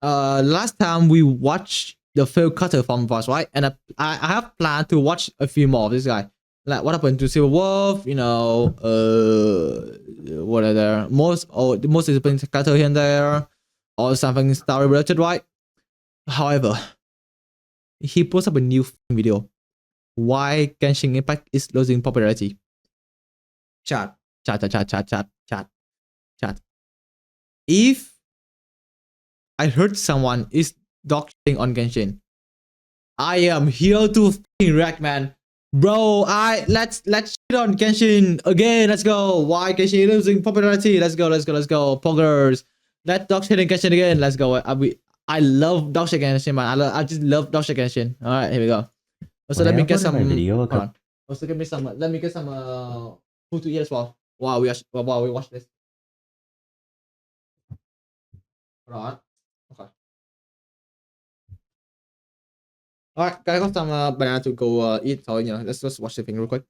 last time we watched the failed cutter from boss, right? And I have planned to watch a few more of this guy. Like what happened to Silver Wolf, you know, what are there? The most disciplined cutter here and there, or something story related, right? However, he posted up a new video. Why Genshin Impact is losing popularity. Chat. If I heard someone is doxing on Genshin, I am here to fucking react, man. Bro, let's shit on Genshin again. Let's go. Why Genshin losing popularity? Let's go. Poggers. Let's dog shit Genshin again. Let's go. I love dog shit Genshin, man. I just love dog shit Genshin. All right, here we go. Also, let me get some video. Hold on. Also, give me some. Let me get some food to eat as well. Wow, we watch this. Hold on. Okay. Alright, guys, I got some banana to go eat, so let's just watch the thing real quick.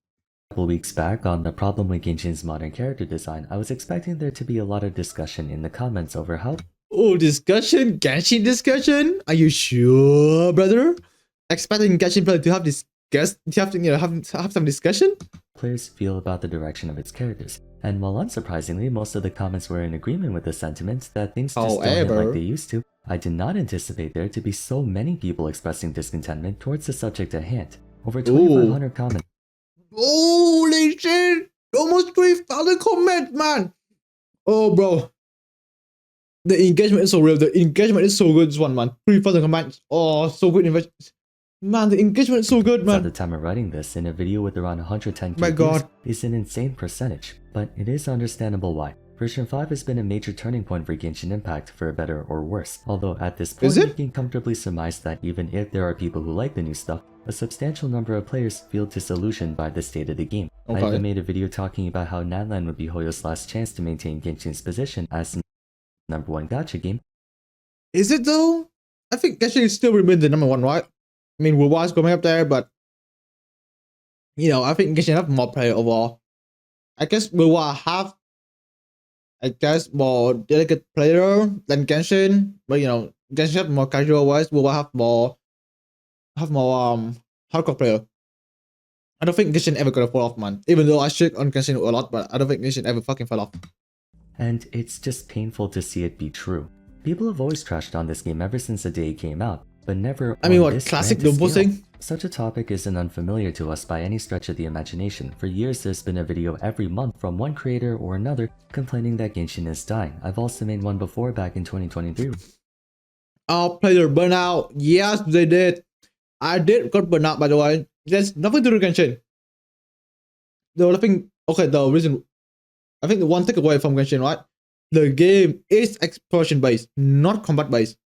A couple weeks back on the problem with Genshin's modern character design, I was expecting there to be a lot of discussion in the comments over how— Oh, discussion? Genshin discussion? Are you sure, brother? Expecting Genshin player to have have some discussion? Players feel about the direction of its characters. And while unsurprisingly, most of the comments were in agreement with the sentiment that things just don't hit like they used to, I did not anticipate there to be so many people expressing discontentment towards the subject at hand. Over 2,500 comments. Holy shit! Almost 3,000 comments, man! Oh, bro. The engagement is so real. The engagement is so good, this one, man. 3,000 comments. Oh, so good. Man, the engagement is so good, man. At the time of writing this, in a video with around 110 My God, is an insane percentage, but it is understandable why. Version 5 has been a major turning point for Genshin Impact, for better or worse. Although at this point, we can comfortably surmise that even if there are people who like the new stuff, a substantial number of players feel disillusioned by the state of the game. Okay. I even made a video talking about how Nanlan would be Hoyo's last chance to maintain Genshin's position as the #1 gacha game. Is it though? I think Genshin still remains the #1, right? I mean, Wuwa's coming up there, but I think Genshin have more player overall. I guess Wuwa have, more delicate player than Genshin, but Genshin have more casual wise. Wuwa have more hardcore player. I don't think Genshin ever gonna fall off, man. Even though I shit on Genshin a lot, but I don't think Genshin ever fucking fell off. And it's just painful to see it be true. People have always trashed on this game ever since the day it came out, but never classic dumbposting? Such a topic isn't unfamiliar to us by any stretch of the imagination. For years there's been a video every month from one creator or another complaining that Genshin is dying. I've also made one before back in 2023. Player burnout. Yes, they did. I did got burnout, by the way. There's nothing to do with Genshin. The reason, I think the one takeaway from Genshin, right? The game is exploration based, not combat based.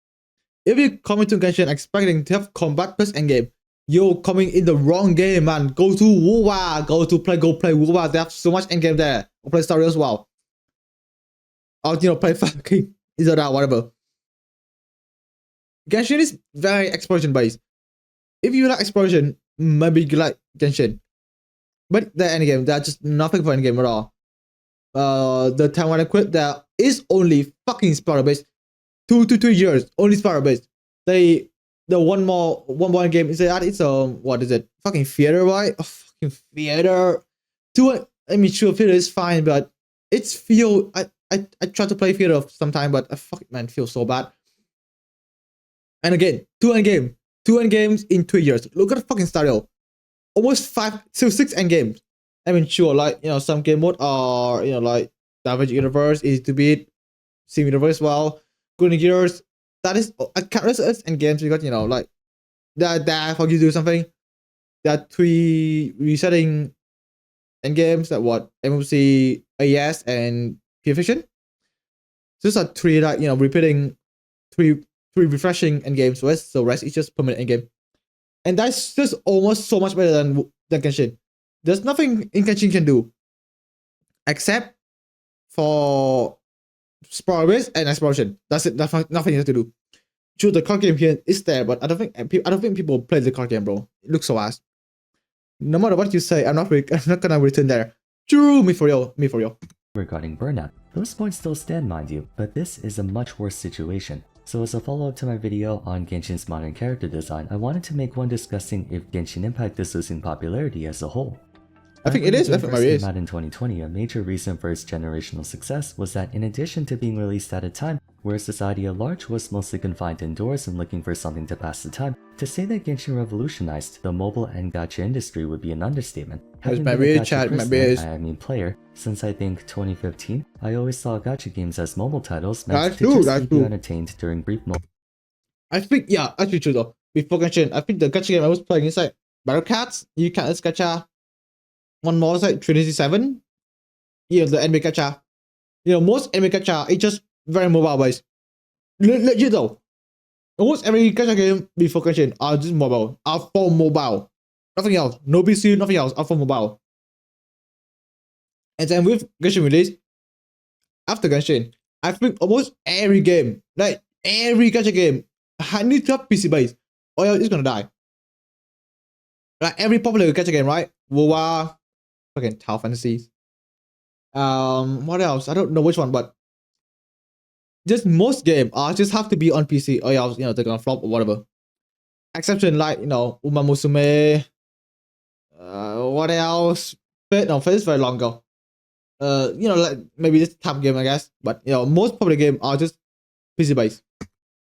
If you come into Genshin expecting to have combat plus endgame, you're coming in the wrong game, man. Go to Wuwa, go play Wuwa. They have so much endgame there. Or play story as well. Or play fucking Izora, whatever. Genshin is very exploration based. If you like exploration, maybe you like Genshin. But the endgame, there's just nothing for endgame at all. The time when I quit, there is only fucking spiral based. 2 to 3 years, only spiral based. The one more game is that it's what is it? Fucking theater, right? Fucking theater. Sure, theater is fine, but it's feel. I try to play theater sometime, but I fucking man feel so bad. And again, 2 endgames in 2 years. Look at the fucking style. Almost 5 to 6 endgames. Sure, like some game mode are like Savage Universe, Easy to Beat, Sim Universe, well, Golden Gears. That is I can't resist endgames because like that how you do something. That 3 resetting endgames that what MMC, AES, and Pure Fiction. These are 3 like repeating 3 refreshing endgames. So rest is just permanent endgame, and that's just almost so much better than Genshin. There's nothing in Genshin can do except for spiral base and exploration. That's it. That's nothing you have to do. Sure, the card game here is there, but I don't think people play the card game, bro. It looks so ass. No matter what you say, I'm not gonna return there. True, me for real. Regarding burnout, those points still stand, mind you, but this is a much worse situation. So as a follow-up to my video on Genshin's modern character design, I wanted to make one discussing if Genshin Impact is losing popularity as a whole. I think it is. I think When it it is. came out in 2020, a major reason for its generational success was that in addition to being released at a time where society at large was mostly confined indoors and looking for something to pass the time, to say that Genshin revolutionized the mobile and gacha industry would be an understatement. Having been a gacha person, I mean player, since I think 2015, I always saw gacha games as mobile titles meant to just keep you entertained during brief moments. I think, yeah, actually true though. Before Genshin, I think the gacha game I was playing is like Battle Cats. You can't as gacha. One more is like Trinity 7. Yeah, the anime gacha. You know, most anime gacha, it's just very mobile based. Legit though. Almost every gacha game before Genshin are just mobile. Are for mobile. Nothing else. No PC, nothing else. Are for mobile. And then with Genshin release, after Genshin, I think almost every game, like every gacha game, needs to have PC based, or else it's gonna die. Like every popular gacha game, right? WoW, fucking Tower Fantasies. What else? I don't know which one, but just most games just have to be on PC, or else they're gonna flop or whatever. Exception like Uma Musume. What else? Fate is very long ago. Like maybe this type of game, I guess. But most popular games are just PC based.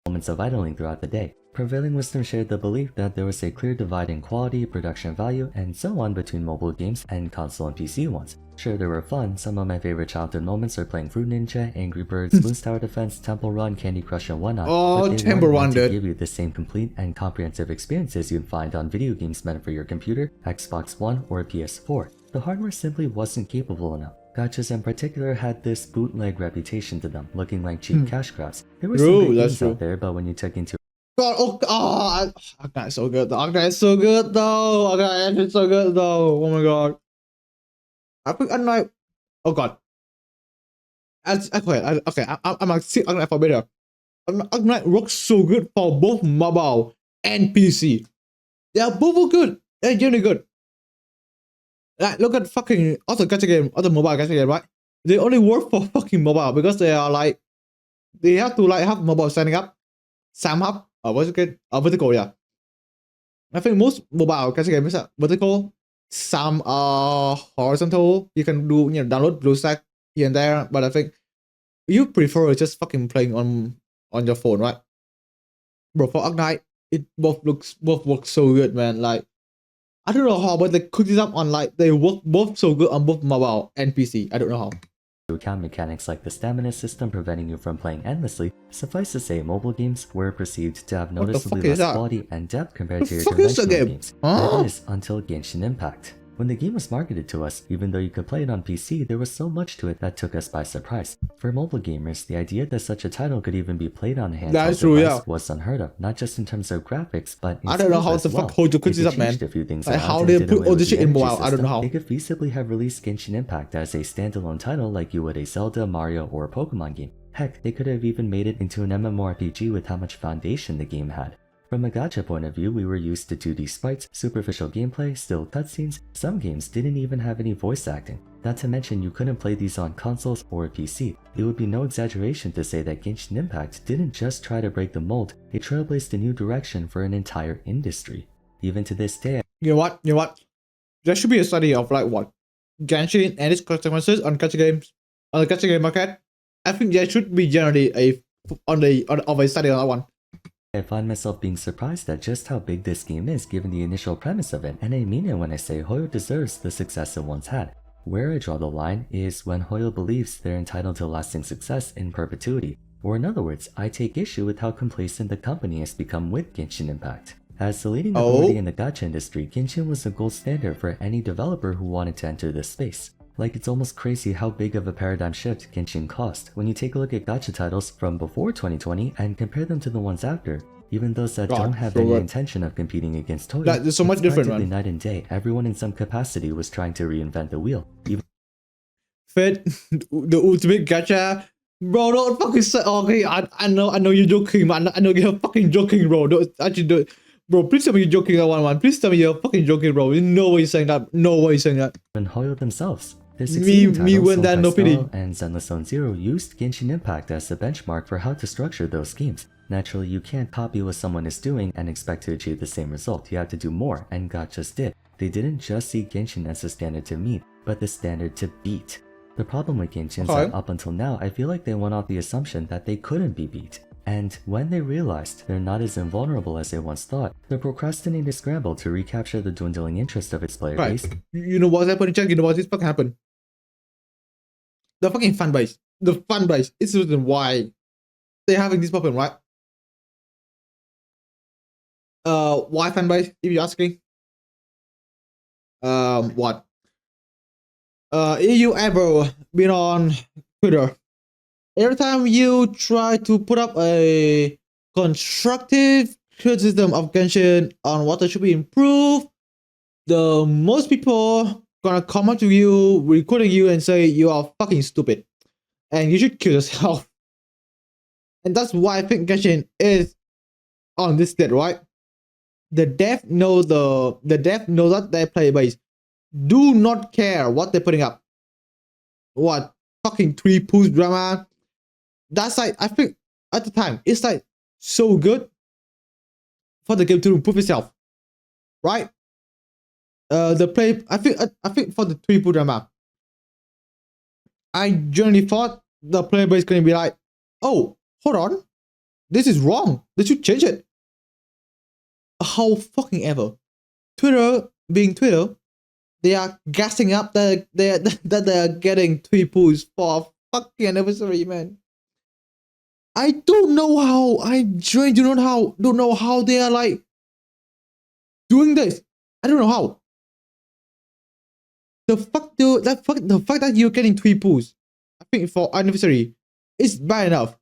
Moments of idling throughout the day. Prevailing wisdom shared the belief that there was a clear divide in quality, production value, and so on between mobile games and console and PC ones. Sure, they were fun. Some of my favorite childhood moments are playing Fruit Ninja, Angry Birds, Bloons Tower Defense, Temple Run, Candy Crush, and whatnot. Oh, but they Temple Run, weren't dude. to give you the same complete and comprehensive experiences you'd find on video games meant for your computer, Xbox One, or PS4. The hardware simply wasn't capable enough. Gachas in particular had this bootleg reputation to them, looking like cheap cash grabs. There were some good games out there, but when you took into God, Arknight is so good. Arknight is so good though. Arknight is so good though. Oh my god. I think Arknight. Oh god. I'm gonna see Arknight for better. Arknight works so good for both mobile and PC. They are both good. They're really good. Like look at fucking other gacha game, other mobile gacha game, right? They only work for fucking mobile because they are like they have to like have mobile signing up, Sam Hub. What's it good? Vertical, yeah. I think most mobile gacha games are vertical, some are horizontal. You can do download BlueStack here and there, but I think you prefer just fucking playing on your phone, right? Bro, for Arknight, it both works so good, man. Like I don't know how, but they cook this up on like they work both so good on both mobile and PC. I don't know how. Account mechanics like the stamina system preventing you from playing endlessly. Suffice to say, mobile games were perceived to have noticeably less quality and depth compared to your conventional games. That is, until Genshin Impact. When the game was marketed to us, even though you could play it on PC, there was so much to it that took us by surprise. For mobile gamers, the idea that such a title could even be played on a handheld device was unheard of, not just in terms of graphics, but in I don't know how the fuck Hojo could this up, man. Like how they put all this shit in mobile, I don't know how. They could feasibly have released Genshin Impact as a standalone title like you would a Zelda, Mario, or Pokemon game. Heck, they could have even made it into an MMORPG with how much foundation the game had. From a gacha point of view, we were used to 2D sprites, superficial gameplay, still cutscenes. Some games didn't even have any voice acting. Not to mention you couldn't play these on consoles or PC. It would be no exaggeration to say that Genshin Impact didn't just try to break the mold, it trailblazed a new direction for an entire industry. Even to this day, You know what? There should be a study of like what? Genshin and its consequences on gacha games, on the gacha game market. I think there should be generally a study on that one. I find myself being surprised at just how big this game is given the initial premise of it, and I mean it when I say Hoyo deserves the success it once had. Where I draw the line is when Hoyo believes they're entitled to lasting success in perpetuity, or in other words, I take issue with how complacent the company has become with Genshin Impact. As the leading authority in the gacha industry, Genshin was the gold standard for any developer who wanted to enter this space. Like, it's almost crazy how big of a paradigm shift Genshin cost when you take a look at gacha titles from before 2020 and compare them to the ones after. Even those that don't have any intention of competing against Hoyo, there's so much different, man. Night and day, everyone in some capacity was trying to reinvent the wheel. Fate, the ultimate gacha. Bro, don't fucking say. Okay, I know you're joking, man. I know you're fucking joking, bro. Don't actually do it. Bro, please tell me you're joking, man. Please tell me you're fucking joking, bro. No way you're saying that. No way you're saying that. And Hoyo themselves. Me when that no pity. And Zenless Zone Zero used Genshin Impact as the benchmark for how to structure those games. Naturally, you can't copy what someone is doing and expect to achieve the same result. You have to do more, and God just did. They didn't just see Genshin as the standard to meet, but the standard to beat. The problem with Genshin is that up until now, I feel like they went off the assumption that they couldn't be beat. And when they realized they're not as invulnerable as they once thought, the procrastinated scramble to recapture the dwindling interest of its player base. You know what's happening, Jack? You know what this fucking happened? The fucking fan base. The fan base is the reason why they're having this problem, right? Why fan base, if you're asking? What? If you ever been on Twitter, every time you try to put up a constructive criticism of Genshin on what should be improved, the most people gonna come up to you, recording you, and say you are fucking stupid, and you should kill yourself. And that's why I think Genshin is on this state, right? The dev know that their player base do not care what they're putting up. What fucking 3 pools drama? That's like, I think at the time it's like so good for the game to improve itself, right? I think for the 3 pool drama, I generally thought the player base is gonna be like, oh, hold on, this is wrong. They should change it. How fucking ever, Twitter being Twitter, they are gassing up that they're getting 3 pools for a fucking anniversary, man. I don't know how. I genuinely don't know how they are like doing this. I don't know how. The fact that you're getting 3 pools, I think for anniversary, is bad enough.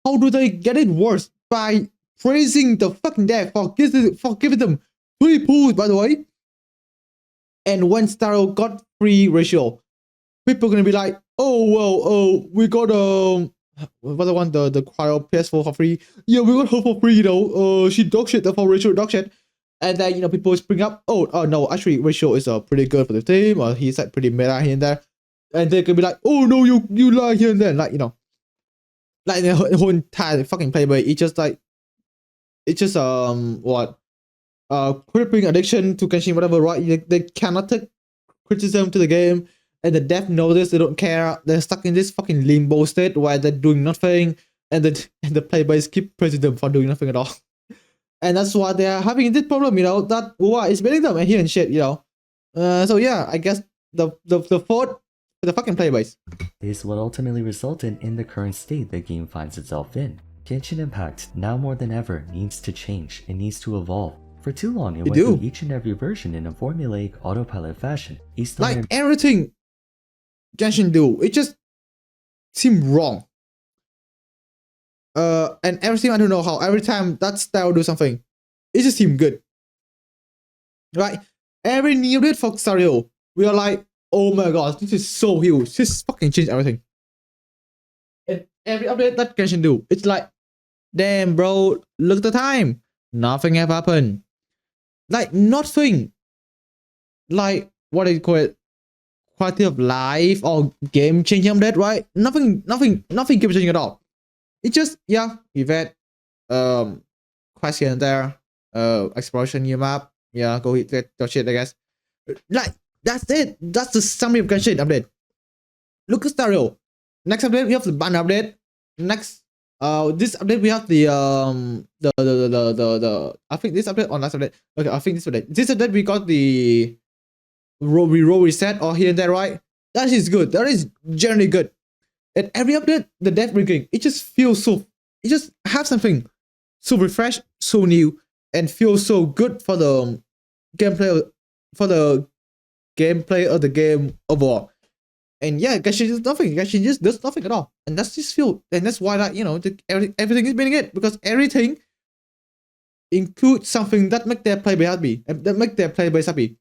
How do they get it worse? By praising the fucking dev for giving them 3 pools, by the way. And when Starro got free ratio, people are gonna be like, oh well, we got what the one, the Cryo PS4 for free. Yeah, we got her for free, you know. She dog shit, therefore ratio dog shit. And then, you know, people spring up, oh no, actually ratio is pretty good for the team, or he's like pretty meta here and there. And they can be like, oh no, you lie here and there, like, you know, like the whole entire fucking playboy. It's just crippling addiction to Genshin, whatever, right? They cannot take criticism to the game, and the dev knows this. They don't care. They're stuck in this fucking limbo state where they're doing nothing, and the playboys keep praising them for doing nothing at all. And that's why they're having this problem, you know, that Bruhh is beating them and here and shit, you know. So yeah, I guess the fault for the fucking playboys is what ultimately resulted in the current state the game finds itself in. Genshin Impact, now more than ever, needs to change. It needs to evolve. For too long, it went through each and every version in a formulaic autopilot fashion. Like everything Genshin do, it just seemed wrong. And everything, I don't know how, every time that style do something, it just seemed good. Right? Every new update for Stario, we are like, oh my god, this is so huge. This fucking changed everything. And every update that Genshin do, it's like, damn bro, look at the time. Nothing have happened. Like nothing. Like, what do you call it? Quality of life or game changing update, right? Nothing keeps changing at all. It's just, yeah, event, quest here and there, exploration new map, yeah, go hit that shit, I guess. Like, that's it. That's the summary of Genshin update. Look at Stario. Next update, we have the ban update. Next, this update we have the I think this update or last update. Okay, I think this update. This update we got the roll reset or here and there, right? That is good. That is generally good. And every update, the dev bringing, it just feels so. It just have something so refreshed, so new, and feels so good for the gameplay, of the game overall. And yeah, Genshin does nothing. Genshin just does nothing at all, and that's just feel. And that's why that, you know, everything is being it, because everything includes something that make their player happy, that make their player base happy,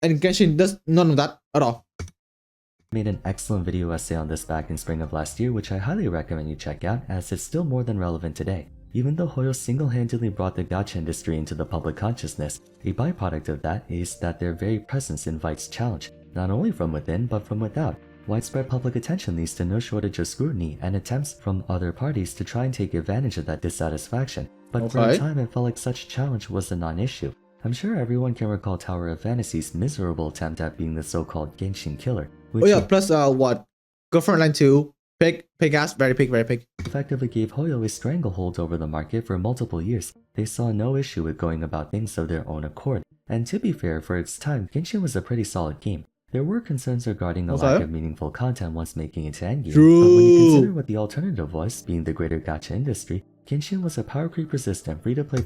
and Genshin does none of that at all. Made an excellent video essay on this back in spring of last year, which I highly recommend you check out, as it's still more than relevant today. Even though Hoyo single-handedly brought the gacha industry into the public consciousness, a byproduct of that is that their very presence invites challenge, not only from within but from without. Widespread public attention leads to no shortage of scrutiny and attempts from other parties to try and take advantage of that dissatisfaction, but for a time it felt like such challenge was a non-issue. I'm sure everyone can recall Tower of Fantasy's miserable attempt at being the so-called Genshin killer. Plus what? Girlfriend Line 2, pig ass, very pig. Effectively gave Hoyo a stranglehold over the market for multiple years. They saw no issue with going about things of their own accord, and to be fair, for its time, Genshin was a pretty solid game. There were concerns regarding the lack of meaningful content once making it to endgame, but when you consider what the alternative was, being the greater gacha industry, Genshin was a power creep resistant free-to-play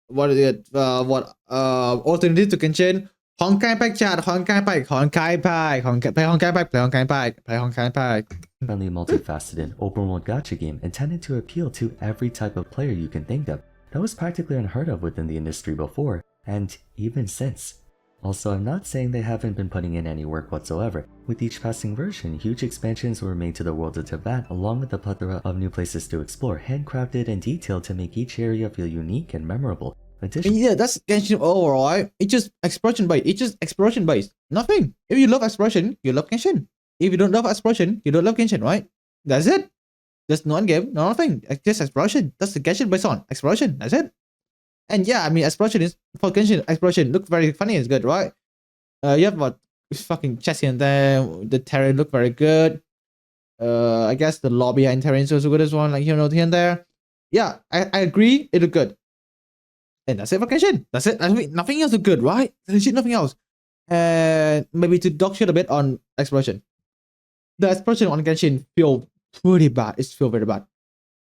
what is it? Alternative to Genshin? Honkai Pack chat, Honkai Pack. Friendly, multifaceted, open-world gacha game intended to appeal to every type of player you can think of. That was practically unheard of within the industry before, and even since. Also, I'm not saying they haven't been putting in any work whatsoever. With each passing version, huge expansions were made to the world of Teyvat, along with a plethora of new places to explore, handcrafted and detailed to make each area feel unique and memorable. Yeah, that's Genshin overall, right? It's just exploration based. Nothing. If you love exploration, you love Genshin. If you don't love exploration, you don't love Genshin, right? That's it. Just no game, nothing. Just exploration. That's the Genshin based on exploration. That's it. And yeah, I mean, exploration is for Genshin. Exploration look very funny. It's good, right? You have what fucking chest here and there. The terrain look very good. I guess the lobby and terrain is also good as well. Like here and there. Yeah, I agree. It look good. And that's it for Genshin. That's it. I mean, nothing else is good, right? Legit, nothing else. And maybe to dog shit a bit on exploration. The exploration on Genshin feel pretty bad. It feels very bad.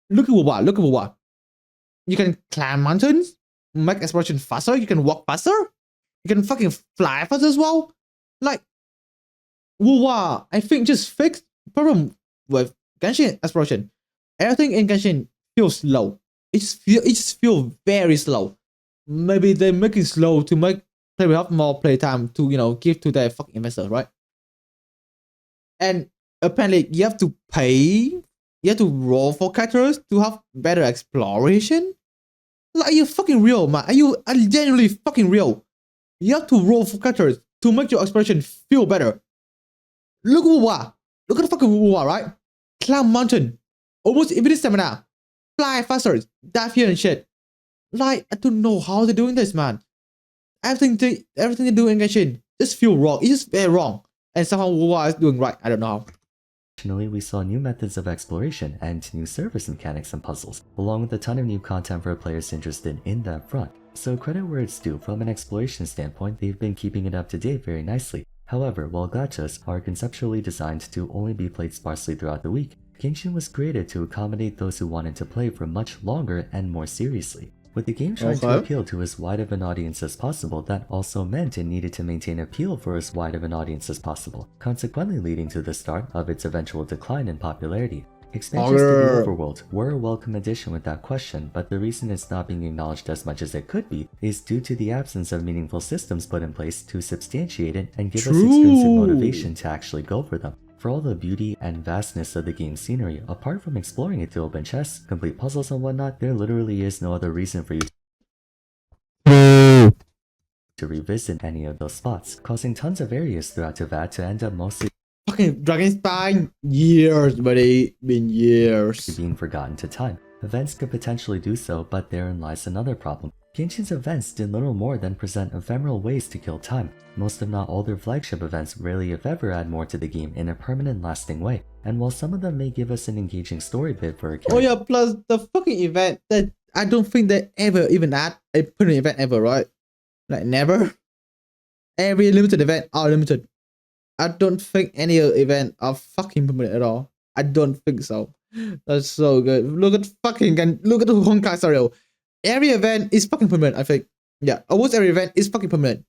Look at what. You can climb mountains, make exploration faster. You can walk faster. You can fucking fly faster as well. Like, wow, I think just fixed problem with Genshin exploration. Everything in Genshin feels slow. It just feels very slow. Maybe they make it slow to make players have more playtime to give to their fucking investors, right? And apparently you have to pay. You have to roll for characters to have better exploration. Like, are you fucking real, man? Are you genuinely fucking real? You have to roll for characters to make your exploration feel better. Look at Wuwa. Look at the fucking Wuwa, right? Climb mountain. Almost infinite stamina. Fly faster. Dive here and shit. Like, I don't know how they're doing this, man. Everything they do in Genshin just feel wrong. It's just very wrong. And somehow Wuwa is doing right. I don't know how. Additionally, we saw new methods of exploration and new service mechanics and puzzles, along with a ton of new content for players interested in that front. So credit where it's due, from an exploration standpoint, they've been keeping it up to date very nicely. However, while gachas are conceptually designed to only be played sparsely throughout the week, Genshin was created to accommodate those who wanted to play for much longer and more seriously. With the game trying to appeal to as wide of an audience as possible, that also meant it needed to maintain appeal for as wide of an audience as possible, consequently leading to the start of its eventual decline in popularity. Expansions to the overworld were a welcome addition with that question, but the reason it's not being acknowledged as much as it could be is due to the absence of meaningful systems put in place to substantiate it and give us extrinsic motivation to actually go for them. For all the beauty and vastness of the game's scenery, apart from exploring it to open chests, complete puzzles and whatnot, there literally is no other reason for you to revisit any of those spots, causing tons of areas throughout Teyvat to end up mostly fucking Dragonstein. Years, buddy. Been years. Being forgotten to time. Events could potentially do so, but therein lies another problem. Genshin's events did little more than present ephemeral ways to kill time. Most if not all their flagship events rarely if ever add more to the game in a permanent lasting way, and while some of them may give us an engaging story bit for a character— Oh yeah, plus the fucking event that I don't think they ever even add a permanent event ever, right? Like never. Every limited event are limited. I don't think any event are fucking permanent at all. I don't think so. That's so good. Look at the Honkai scenario. Every event is fucking permanent, I think. Yeah, almost every event is fucking permanent.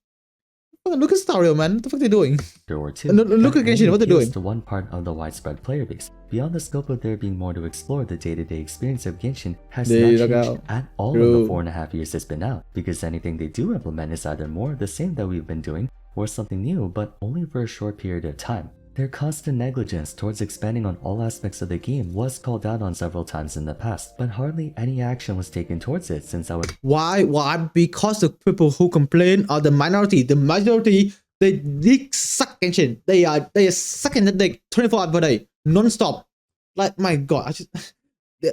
Look at Stario, man. What the fuck are they doing? Or two, look at Genshin, what they're doing. To one part of the widespread player base. Beyond the scope of there being more to explore, the day-to-day experience of Genshin has not changed at all in the 4.5 years it's been out, because anything they do implement is either more of the same that we've been doing, or something new, but only for a short period of time. Their constant negligence towards expanding on all aspects of the game was called out on several times in the past, but hardly any action was taken towards it since I was— Why? Because the people who complain are the minority. The majority They suck Genshin. They are sucking the dick 24 hours per day, non-stop. Like my god, I just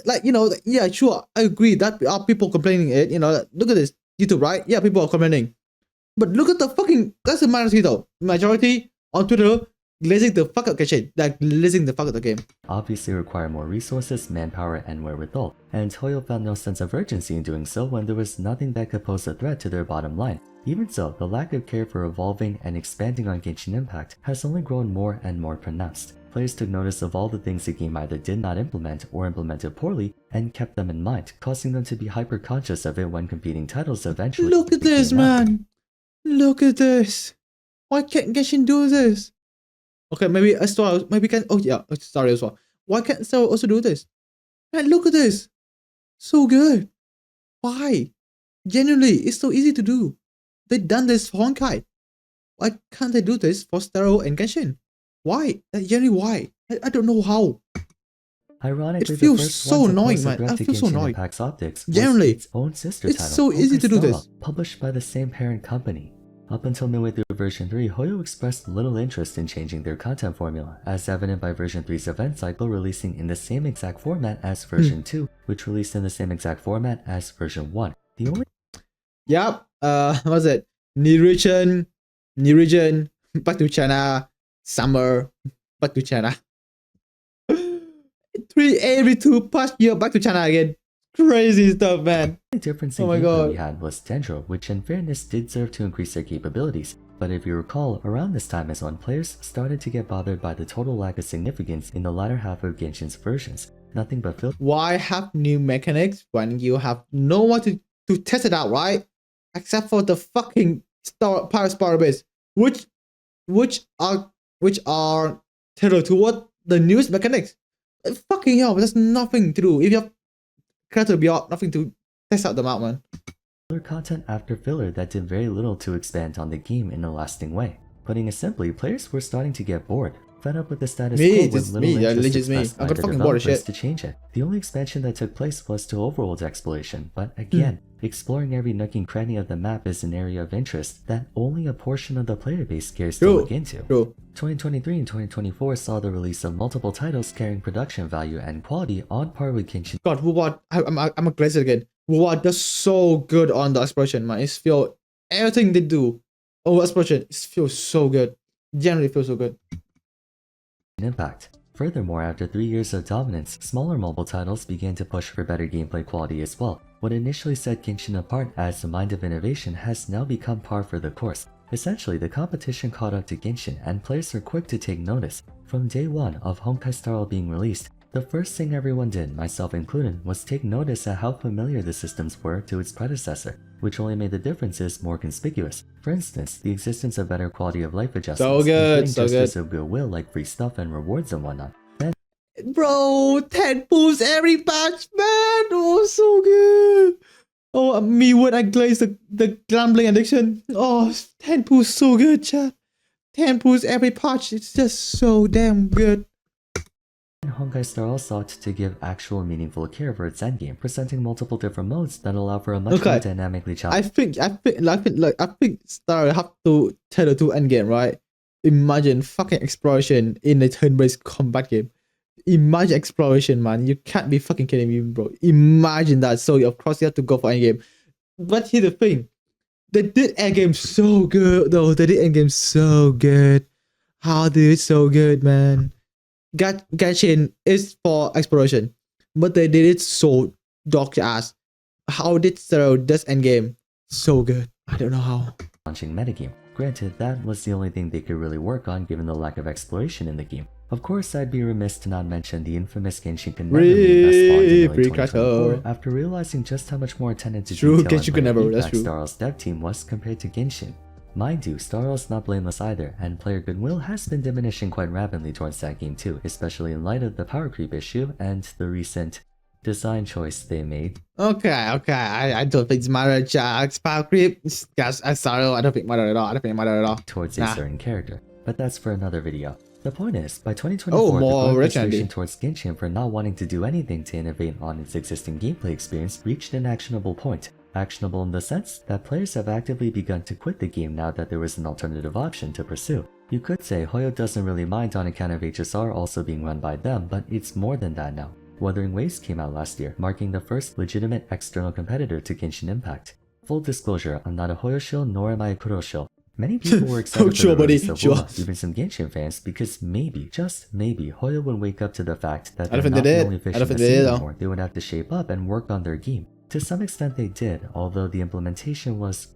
like yeah, sure, I agree that are people complaining it. Look at this YouTube, right? Yeah, people are complaining, but look at the fucking that's the minority though. Majority on Twitter glazing the fuck out Genshin, like glazing the fuck out the game. Obviously require more resources, manpower, and wherewithal, and Toyo found no sense of urgency in doing so when there was nothing that could pose a threat to their bottom line. Even so, the lack of care for evolving and expanding on Genshin Impact has only grown more and more pronounced. Players took notice of all the things the game either did not implement or implemented poorly and kept them in mind, causing them to be hyper-conscious of it when competing titles eventually. Look at this, man! Look at this! Why can't Genshin do this? Okay, maybe a story. Maybe can. Oh yeah, a story as well. Why can't Star also do this? Man, look at this. So good. Why? Genuinely, it's so easy to do. They've done this for Honkai. Why can't they do this for Starro and Genshin? Why? Genuinely, why? I don't know how. Ironically, it feels the first so one to annoying, pose man. a threat I to feel so Genshin annoyed. Impact's optics was Generally, its own sister it's title, so easy Honkai to do Star this. Rail, published by the same parent company. Up until midway through version 3, Hoyo expressed little interest in changing their content formula, as evident by version 3's event cycle releasing in the same exact format as version 2, which released in the same exact format as version 1. The only Yep. What's it? New region, back to China, summer, back to China. Every 2 past year back to China again. Crazy stuff, man. The difference in gameplay we had was Dendro, which in fairness did serve to increase their capabilities, but if you recall, around this time is when players started to get bothered by the total lack of significance in the latter half of Genshin's versions. Nothing but why have new mechanics when you have no one to test it out, right? Except for the fucking Power base, which are tailored to what the newest mechanics. Fucking hell, there's nothing to do. If you have character beyond, nothing to test out them out, man. Filler content after filler that did very little to expand on the game in a lasting way. Putting it simply, players were starting to get bored, fed up with the status quo with little interest expressed by the developers to change it. The only expansion that took place was to overworld exploration, but again, exploring every nook and cranny of the map is an area of interest that only a portion of the player base cares to look into. 2023 and 2024 saw the release of multiple titles carrying production value and quality on par with Genshin. God, Wuwa, I'm a glazer again. Wuwa does so good on the exploration, man. It's feel everything they do. Oh, exploration, it feels so good. Generally feels so good. Impact. Furthermore, after 3 years of dominance, smaller mobile titles began to push for better gameplay quality as well. What initially set Genshin apart as the mind of innovation has now become par for the course. Essentially, the competition caught up to Genshin, and players are quick to take notice. From day one of Honkai Star Rail being released, the first thing everyone did, myself included, was take notice at how familiar the systems were to its predecessor, which only made the differences more conspicuous. For instance, the existence of better quality of life adjustments, including gestures of goodwill like free stuff and rewards and whatnot. Bro, 10 pulls every patch, man! Oh, so good! Oh, me when I glaze the gambling addiction. Oh, 10 pulls so good, chat. 10 pulls every patch, it's just so damn good. Honkai Star Rail sought to give actual meaningful care for its endgame, presenting multiple different modes that allow for a much more dynamically challenging. I think Star Rail have to tailor to endgame, right? Imagine fucking exploration in a turn-based combat game. Imagine exploration, man. You can't be fucking kidding me, bro. Imagine that. So of course you have to go for endgame. But here's the thing. They did endgame so good, though. They did endgame so good. How did it so good, man? Genshin is for exploration, but they did it so dog ass. How did Zero does endgame so good? I don't know how. Launching metagame. Granted, that was the only thing they could really work on given the lack of exploration in the game. Of course, I'd be remiss to not mention the infamous Genshin could never leave that spawned in early 2024 after realizing just how much more attention to detail and Star Rail's dev team was compared to Genshin. Mind you, Star Rail's not blameless either, and player goodwill has been diminishing quite rapidly towards that game too, especially in light of the power creep issue and the recent design choice they made. Okay, I don't think it's matter, Jack's power creep. Guys, I'm sorry, I don't think it matter at all. Towards a certain character, but that's for another video. The point is, by 2024, the frustration towards Genshin for not wanting to do anything to innovate on its existing gameplay experience reached an actionable point. actionable in the sense that players have actively begun to quit the game now that there was an alternative option to pursue. You could say Hoyo doesn't really mind on account of HSR also being run by them, but it's more than that now. Wuthering Waves came out last year, marking the first legitimate external competitor to Genshin Impact. Full disclosure, I'm not a Hoyo shill nor am I a Kuro shill. Many people were excited for the release of Bruhh, even some Genshin fans, because maybe, just maybe, Hoyo would wake up to the fact that they're not the only fish in the sea anymore. They would have to shape up and work on their game. To some extent they did, although the implementation was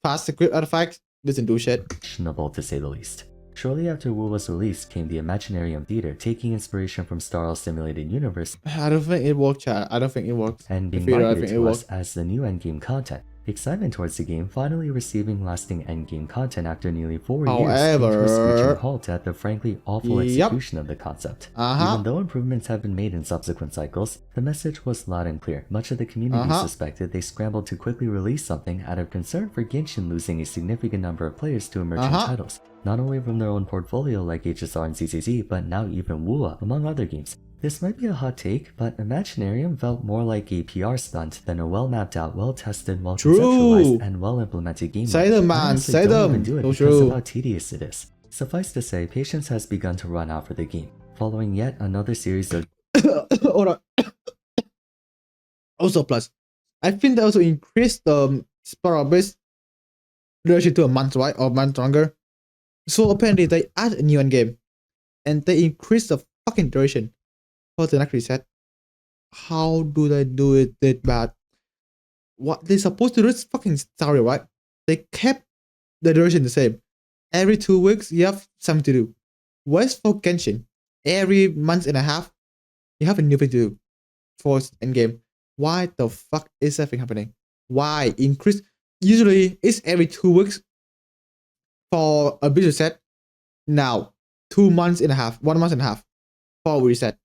Past script artifact doesn't do shit. questionable to say the least. Shortly after Wu was released came the Imaginarium Theater, taking inspiration from Star Rail Simulated Universe. I don't think it worked, chat. I don't think it worked. And being marketed to us as the new endgame content. Excitement towards the game finally receiving lasting endgame content after nearly 4 years came to a screeching halt at the frankly awful execution of the concept. Even though improvements have been made in subsequent cycles, the message was loud and clear. Much of the community suspected they scrambled to quickly release something out of concern for Genshin losing a significant number of players to emerging titles, not only from their own portfolio like HSR and CCZ, but now even Wuha, among other games. This might be a hot take, but Imaginarium felt more like a PR stunt than a well-mapped out, well-tested, well-conceptualized, and well-implemented game. Say them, man. Say them. Do it because of how tedious it is. Suffice to say, patience has begun to run out for the game, following yet another series of hold on. Also, plus, I think they also increased the Spiral base duration to a month, right? Or a month longer. So apparently they add a new endgame, and they increase the fucking duration for the next reset. How do they do it that bad? What they're supposed to do is fucking story, right? They kept the duration the same. Every 2 weeks you have something to do. Whereas for Genshin, every month and a half you have a new thing to do for endgame. Why the fuck is that thing happening? Why increase? Usually it's every 2 weeks for a big reset. Now 2 months and a half, 1 month and a half for a reset.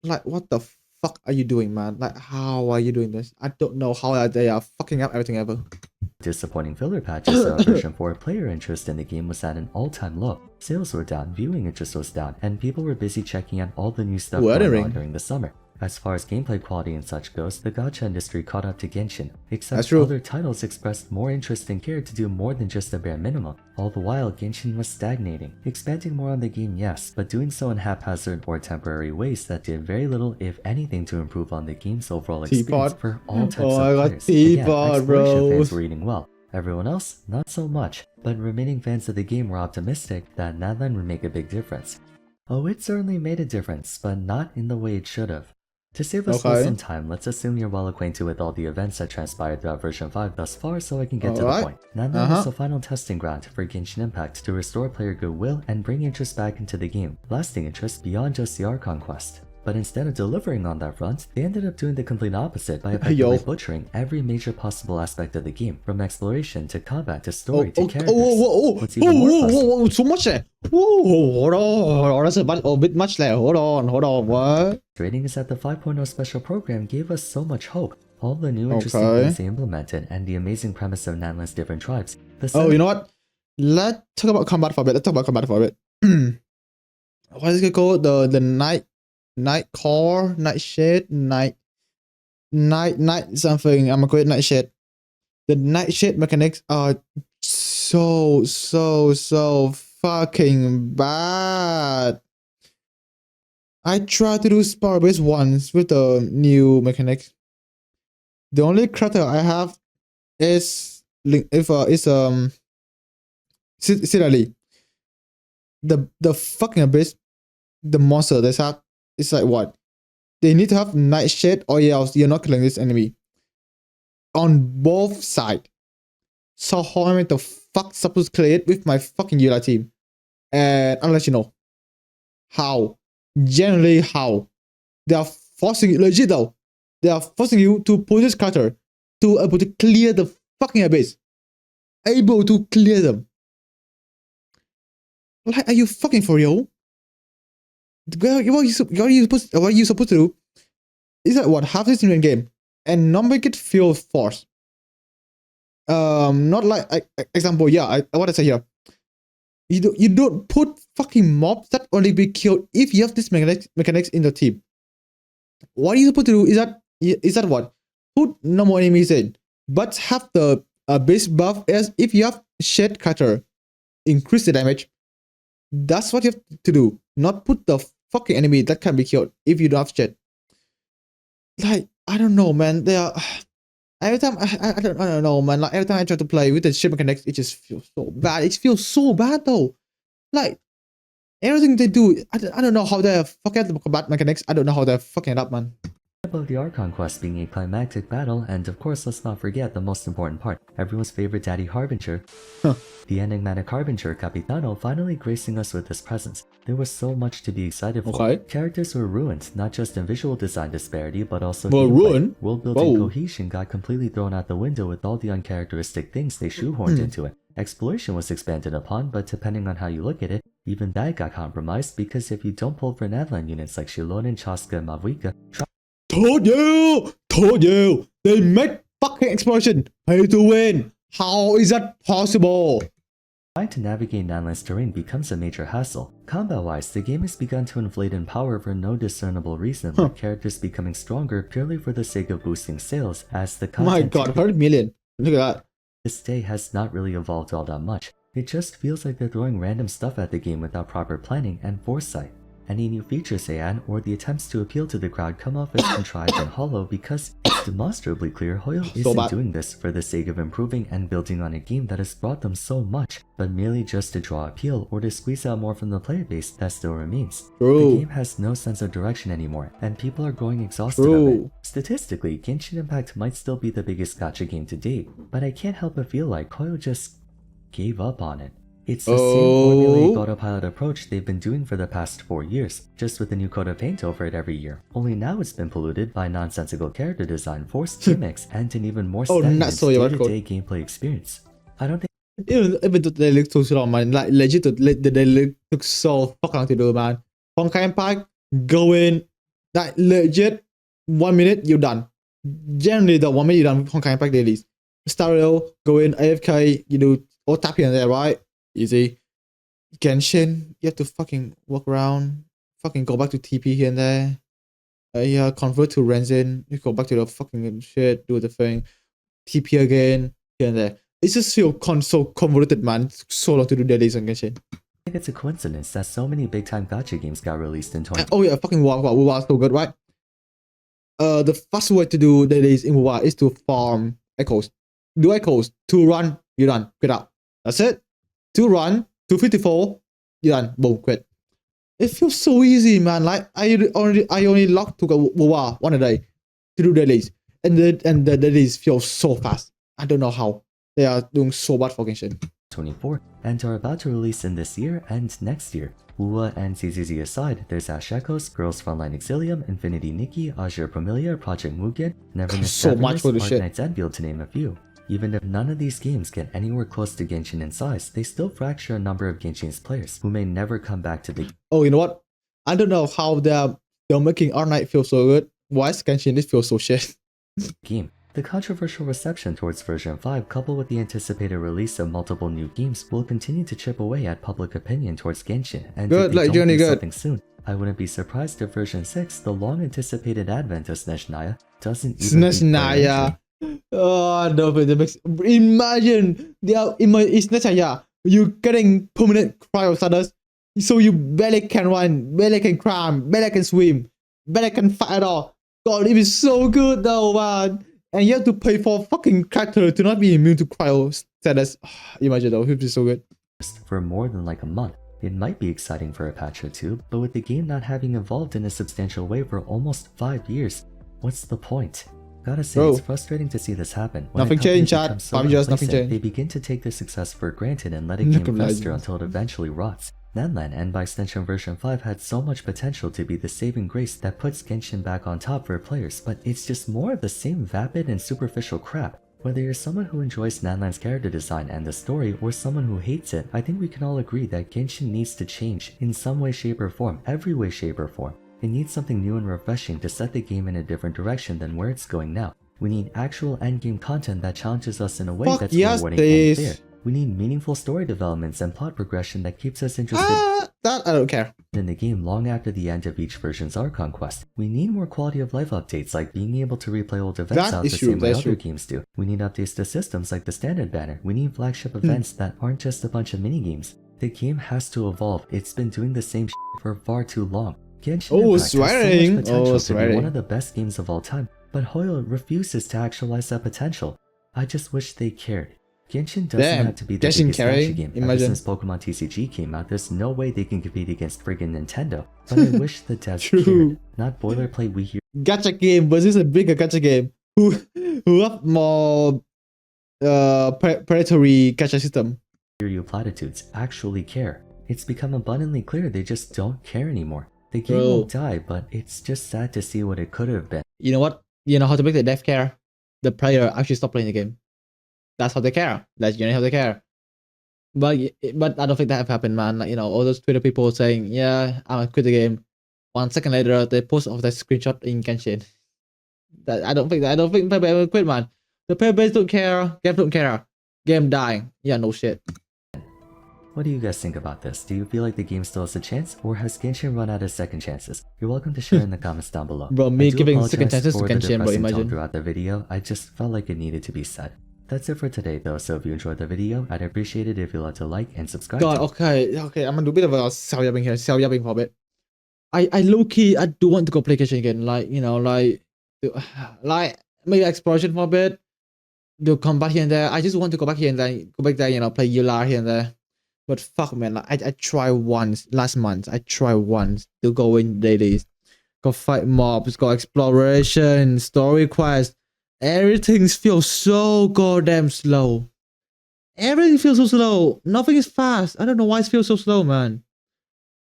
Like, what the fuck are you doing, man? Like, how are you doing this? I don't know how they are fucking up everything ever. disappointing filler patches, version 4 player interest in the game was at an all-time low. Sales were down, viewing interest was down, and people were busy checking out all the new stuff going on during the summer. As far as gameplay quality and such goes, the gacha industry caught up to Genshin, except other titles expressed more interest and care to do more than just the bare minimum. All the while, Genshin was stagnating, expanding more on the game, yes, but doing so in haphazard or temporary ways that did very little, if anything, to improve on the game's overall experience for all types of players. Again, exploration fans were eating well. Everyone else, not so much, but remaining fans of the game were optimistic that Nadland would make a big difference. Oh, it certainly made a difference, but not in the way it should have. To save us some time, let's assume you're well acquainted with all the events that transpired throughout version 5 thus far, so I can get to the point. Nadland is the final testing ground for Genshin Impact to restore player goodwill and bring interest back into the game, lasting interest beyond just the Archon quest. But instead of delivering on that front, they ended up doing the complete opposite by effectively butchering every major possible aspect of the game, from exploration to combat to story to characters. What's even more so much there. Hold on, that's a bit much there. Hold on, what? Frustrating is that the 5.0 special program gave us so much hope. All the new interesting things they implemented and the amazing premise of Nadland's different tribes. You know what? Let's talk about combat for a bit. What is it called? The night core, night shade, night something. I'm gonna call it night shade. The night shade mechanics are so fucking bad. I tried to do Spiral base once with the new mechanics. The only character I have is Sidali. The fucking abyss, the monster that's have. It's like what? They need to have nightshade or else you're not killing this enemy. On both sides. So how am I the fuck supposed to clear it with my fucking UI team? And I'll let you know. How? Generally how? They are forcing you, legit though. They are forcing you to push this cutter to able to clear the fucking abyss. Able to clear them. Like, are you fucking for real? What are you supposed to do? Is that what? Have this in the game and not make it feel forced. Not like example. What I say here. You don't put fucking mobs that only be killed if you have this mechanics in the team. What are you supposed to do? Is that what? put no more enemies in, but have the base buff as if you have shed cutter, increase the damage. That's what you have to do. Not put the fucking enemy that can be killed if you don't have shed. Like, I don't know, man. They are every time I don't know, man. Like every time I try to play with the ship mechanics, it just feels so bad. It feels so bad though. Like everything they do, I don't know how they fucking the combat mechanics. I don't know how they're fucking it up, man. About the Archon quest being a climactic battle, and of course let's not forget the most important part, everyone's favorite daddy Harbinger. The enigmatic Harbinger Capitano finally gracing us with his presence. There was so much to be excited for. Okay. Characters were ruined, not just in visual design disparity, but also ruined? World building cohesion got completely thrown out the window with all the uncharacteristic things they shoehorned into it. Exploration was expanded upon, but depending on how you look at it, even that got compromised, because if you don't pull for Nadland units like Shilonen, Chaska, and Mavuika, Told you, they make fucking explosion pay to win. How is that possible? trying to navigate Nadland's terrain becomes a major hassle. Combat-wise, the game has begun to inflate in power for no discernible reason, with characters becoming stronger purely for the sake of boosting sales, as the content My god, 100 million. Look at that. this day has not really evolved all that much. It just feels like they're throwing random stuff at the game without proper planning and foresight. Any new features they add, or the attempts to appeal to the crowd, come off as contrived and hollow because it's demonstrably clear Hoyo isn't doing this for the sake of improving and building on a game that has brought them so much, but merely just to draw appeal or to squeeze out more from the player base that still remains. True. The game has no sense of direction anymore, and people are growing exhausted of it. Statistically, Genshin Impact might still be the biggest gacha game to date, but I can't help but feel like Hoyo just gave up on it. It's the same formulaic autopilot approach they've been doing for the past 4 years, just with a new coat of paint over it every year. Only now it's been polluted by nonsensical character design, forced gimmicks, and an even more stagnant day-to-day gameplay experience. I don't think even though they look too slow, man. Like legit, they look so fucking long to do, man. Honkai Impact, go in, like legit, 1 minute, you're done. Generally, the 1 minute you're done with Honkai Impact dailies. Stereo, go in, AFK, you do all tap here and there, right? Easy. Genshin, you have to fucking walk around, fucking go back to TP here and there. Yeah, convert to Renzin, you go back to the fucking shit, do the thing. TP again, here and there. It's just so convoluted, man. So long to do dailies on Genshin. I think it's a coincidence that so many big-time gacha games got released in 2020. Oh yeah, fucking WoW is so good, right? The first way to do dailies in WoW is to farm echoes. Do echoes, 2 run, you're done, quit out. That's it. 2 run, 254, you're done, boom, quit. It feels so easy, man. Like I only log to go WoW 1 a day to do dailies, and the dailies feel so fast. I don't know how they are doing so much for Genshin. 24 and are about to release in this year and next year. Wuwa and ZZZ aside, there's Ash Echoes, Girls Frontline Exilium, Infinity Nikki, Azure Promilia, Project Mugen, Neverness, so much for the shit. Knight's Enfield, to name a few. Even if none of these games get anywhere close to Genshin in size, they still fracture a number of Genshin's players, who may never come back to the Oh, you know what? I don't know how they're making our night feel so good. Why is Genshin this feel so shit? game. The controversial reception towards version 5, coupled with the anticipated release of multiple new games, will continue to chip away at public opinion towards Genshin, and good, if they like don't Journey, do good. something soon, I wouldn't be surprised if version 6, the long-anticipated advent of Snezhnaya, doesn't even be Snezhnaya. Oh no, but it makes, imagine Snezhnaya, you getting permanent cryo status, so you barely can run, barely can climb, barely can swim, barely can fight at all. God, it is so good though, man. And you have to pay for a fucking character to not be immune to cryo status. Imagine though, it would be so good. For more than like a month. It might be exciting for a patch or two, but with the game not having evolved in a substantial way for almost 5 years, what's the point? Gotta say, it's frustrating to see this happen. When nothing changed, chat. 5 years, nothing changed. They begin to take their success for granted and let a game fester until it eventually rots. Nadland, and by extension version 5, had so much potential to be the saving grace that puts Genshin back on top for players, but it's just more of the same vapid and superficial crap. Whether you're someone who enjoys Nadland's character design and the story, or someone who hates it, I think we can all agree that Genshin needs to change in some way, shape, or form, every way, shape, or form. It needs something new and refreshing to set the game in a different direction than where it's going now. We need actual endgame content that challenges us in a way that's rewarding and fair. We need meaningful story developments and plot progression that keeps us interested. That I don't care. In the game long after the end of each version's art conquest. We need more quality of life updates like being able to replay old events That out is the true, same way that's other true. games do. We need updates to systems like the standard banner. We need flagship events that aren't just a bunch of minigames. The game has to evolve. It's been doing the same shit for far too long. Genshin Impact has so swearing. much potential to be Swearing. one of the best games of all time, but Hoyo refuses to actualize that potential. I just wish they cared. Genshin doesn't Damn, have to be the Genshin biggest carry? gacha game. Ever Imagine. since Pokemon TCG came out, there's no way they can compete against friggin' Nintendo. But I wish the devs True. cared, not boilerplate we hear Gacha game versus a bigger gacha game. Who have more predatory gacha system? you platitudes actually care. It's become abundantly clear they just don't care anymore. The game Bro. won't die, but it's just sad to see what it could have been. You know what? You know how to make the dev care? The player actually stop playing the game. That's how they care. That's generally how they care. But I don't think that have happened, man. Like, you know, all those Twitter people saying, yeah, I'm gonna quit the game. 1 second later, they post of that screenshot in Genshin. I don't think player base will quit, man. The player base don't care. Game don't care. Game dying. Yeah, no shit. What do you guys think about this? Do you feel like the game still has a chance, or has Genshin run out of second chances? You're welcome to share in the comments down below. Bro, me I do giving apologize second chances to for the Genshin, bro, depressing tone imagine. throughout the video. I just felt like it needed to be said. That's it for today though, so if you enjoyed the video, I'd appreciate it if you'd like to like and subscribe. God, okay, I'm gonna do a bit of a self-yapping here, self-yapping for a bit. I low-key, I do want to go play Genshin again, like, you know, like maybe exploration for a bit, do combat here and there. I just want to go back here and then, go back there, you know, play Yular here and there. But fuck, man, like, I tried once, last month, I tried once to go in dailies, go fight mobs, go exploration, story quest. Everything feels so goddamn slow. Everything feels so slow. Nothing is fast. I don't know why it feels so slow, man.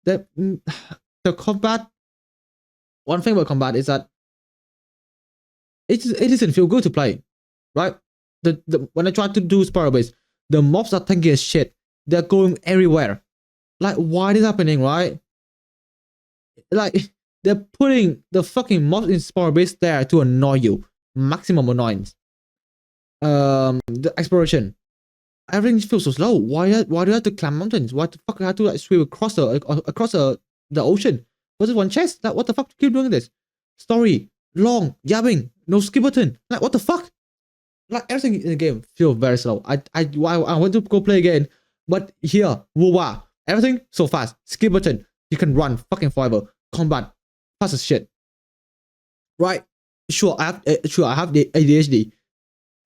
The combat. One thing about combat is that it doesn't feel good to play, right? When I try to do spiral base, the mobs are tanky as shit. They're going everywhere. Like, why is happening, right? Like, they're putting the fucking mobs in spiral base there to annoy you. Maximum annoyance. The exploration. Everything feels so slow. Why do you have to climb mountains? Why the fuck do you have to like swim across the ocean? What's one chest? Like, what the fuck do you keep doing this? Story long, yabbing, no skip button. Like, what the fuck? Like, everything in the game feels very slow. I want to go play again, but here, whoa, everything so fast. Skip button. You can run fucking forever. Combat fast as shit. Right? Sure, I have the ADHD,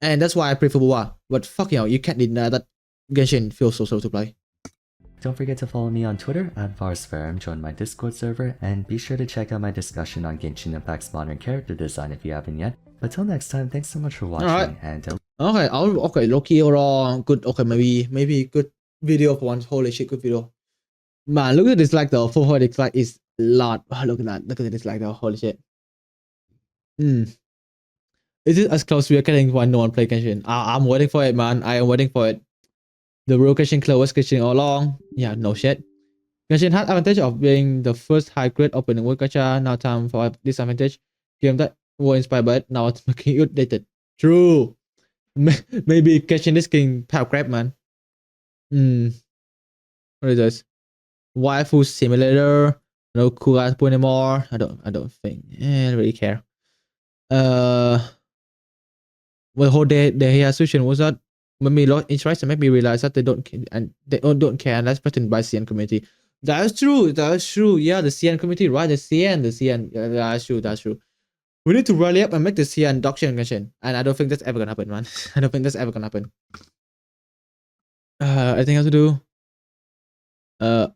and that's why I prefer Bruhh. But fuck you can't deny that Genshin feels so slow to play. Don't forget to follow me on Twitter at Varsfarum, join my Discord server, and be sure to check out my discussion on Genshin Impact's modern character design if you haven't yet. But till next time, thanks so much for watching, Alright. and Okay, Loki or good. Okay, maybe good video for once. Holy shit, good video. Man, look at this dislike though. 400 dislike is a lot. Look at that. Look at the dislike though. Holy shit. Is it as close we are getting when no one play Genshin? I'm waiting for it, man. I am waiting for it. The real Genshin close Genshin all along. Yeah, no shit. Genshin had advantage of being the first high-grade open world gacha. Now time for disadvantage. Game that were inspired by it, now it's making it dated. True. Maybe Genshin is king power grab, man. What is this? Waifu simulator. No cool ass point anymore. I don't think. I don't really care. The whole day situation was that made me lost interest and made me realize that they don't care and that's threatened by CN community. That's true. Yeah, the CN community, right? The CN. That's true. We need to rally up and make the CN doctrine Genshin, and I don't think that's ever gonna happen, man. I don't think that's ever gonna happen. Anything else to do? I'm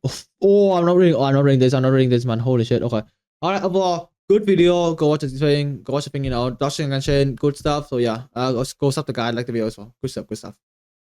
not reading this, man. Holy shit. Okay. Alright, overall, good video. Go watch this thing. You know, doctrine Genshin, good stuff. So yeah, go sub the guide, like the video as well. Good stuff.